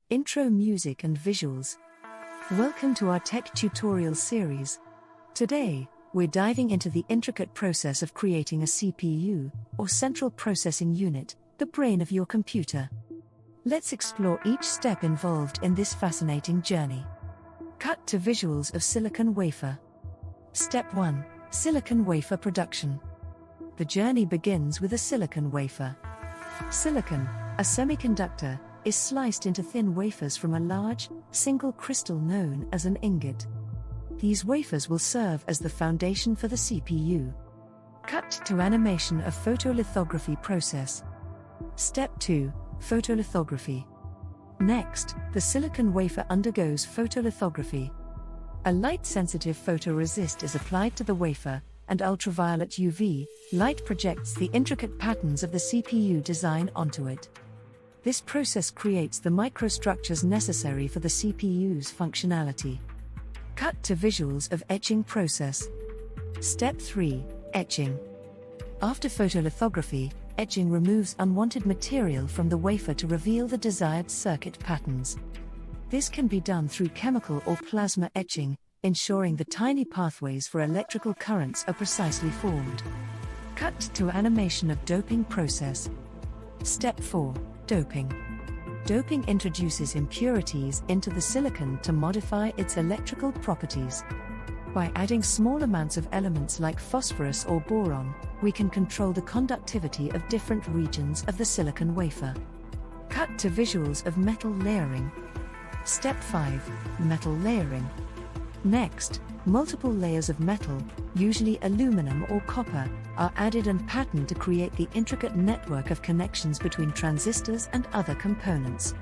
Intro music and visuals. Welcome to our tech tutorial series. Today, we're diving into the intricate process of creating a CPU, or central processing unit, the brain of your computer. Let's explore each step involved in this fascinating journey. Cut to visuals of silicon wafer. Step 1. Silicon wafer production. The journey begins with a silicon wafer. Silicon, a semiconductor, is sliced into thin wafers from a large, single crystal known as an ingot. These wafers will serve as the foundation for the CPU. Cut to animation of photolithography process. Step 2. Photolithography. Next, the silicon wafer undergoes photolithography. A light-sensitive photoresist is applied to the wafer, and ultraviolet UV light projects the intricate patterns of the CPU design onto it. This process creates the microstructures necessary for the CPU's functionality. Cut to visuals of etching process. Step 3. Etching. After photolithography, etching removes unwanted material from the wafer to reveal the desired circuit patterns. This can be done through chemical or plasma etching, ensuring the tiny pathways for electrical currents are precisely formed. Cut to animation of doping process. Step 4. Doping. Doping introduces impurities into the silicon to modify its electrical properties. By adding small amounts of elements like phosphorus or boron, we can control the conductivity of different regions of the silicon wafer. Cut to visuals of metal layering. Step 5. Metal layering. Next, multiple layers of metal, usually aluminum or copper, are added and patterned to create the intricate network of connections between transistors and other components.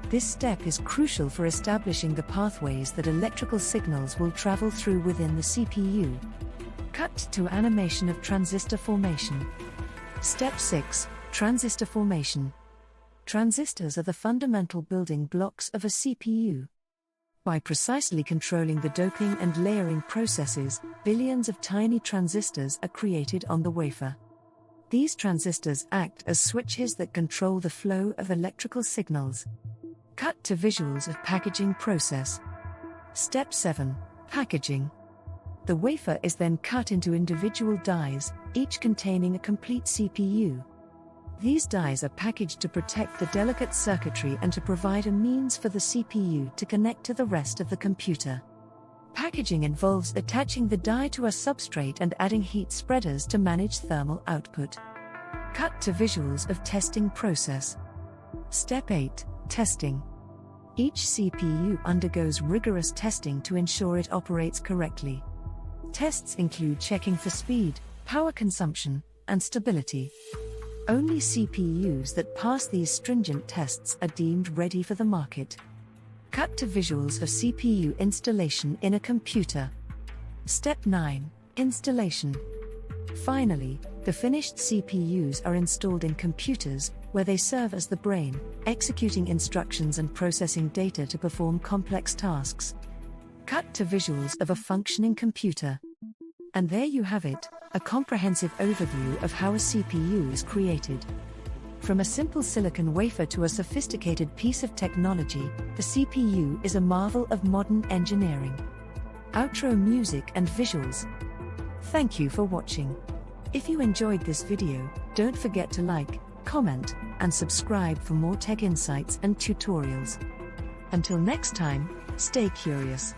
This step is crucial for establishing the pathways that electrical signals will travel through within the CPU. Cut to animation of transistor formation. Step 6. Transistor formation. Transistors are the fundamental building blocks of a CPU. By precisely controlling the doping and layering processes, billions of tiny transistors are created on the wafer. These transistors act as switches that control the flow of electrical signals. Cut to visuals of packaging process. Step 7. Packaging. The wafer is then cut into individual dies, each containing a complete CPU. These dies are packaged to protect the delicate circuitry and to provide a means for the CPU to connect to the rest of the computer. Packaging involves attaching the die to a substrate and adding heat spreaders to manage thermal output. Cut to visuals of testing process. Step 8. Testing. Each CPU undergoes rigorous testing to ensure it operates correctly. Tests include checking for speed, power consumption, and stability. Only CPUs that pass these stringent tests are deemed ready for the market. Cut to visuals of CPU installation in a computer. Step 9. Installation. Finally, the finished CPUs are installed in computers, where they serve as the brain, executing instructions and processing data to perform complex tasks. Cut to visuals of a functioning computer. And there you have it, a comprehensive overview of how a CPU is created. From a simple silicon wafer to a sophisticated piece of technology, the CPU is a marvel of modern engineering. Outro music and visuals. Thank you for watching. If you enjoyed this video, don't forget to like, comment, and subscribe for more tech insights and tutorials. Until next time, stay curious.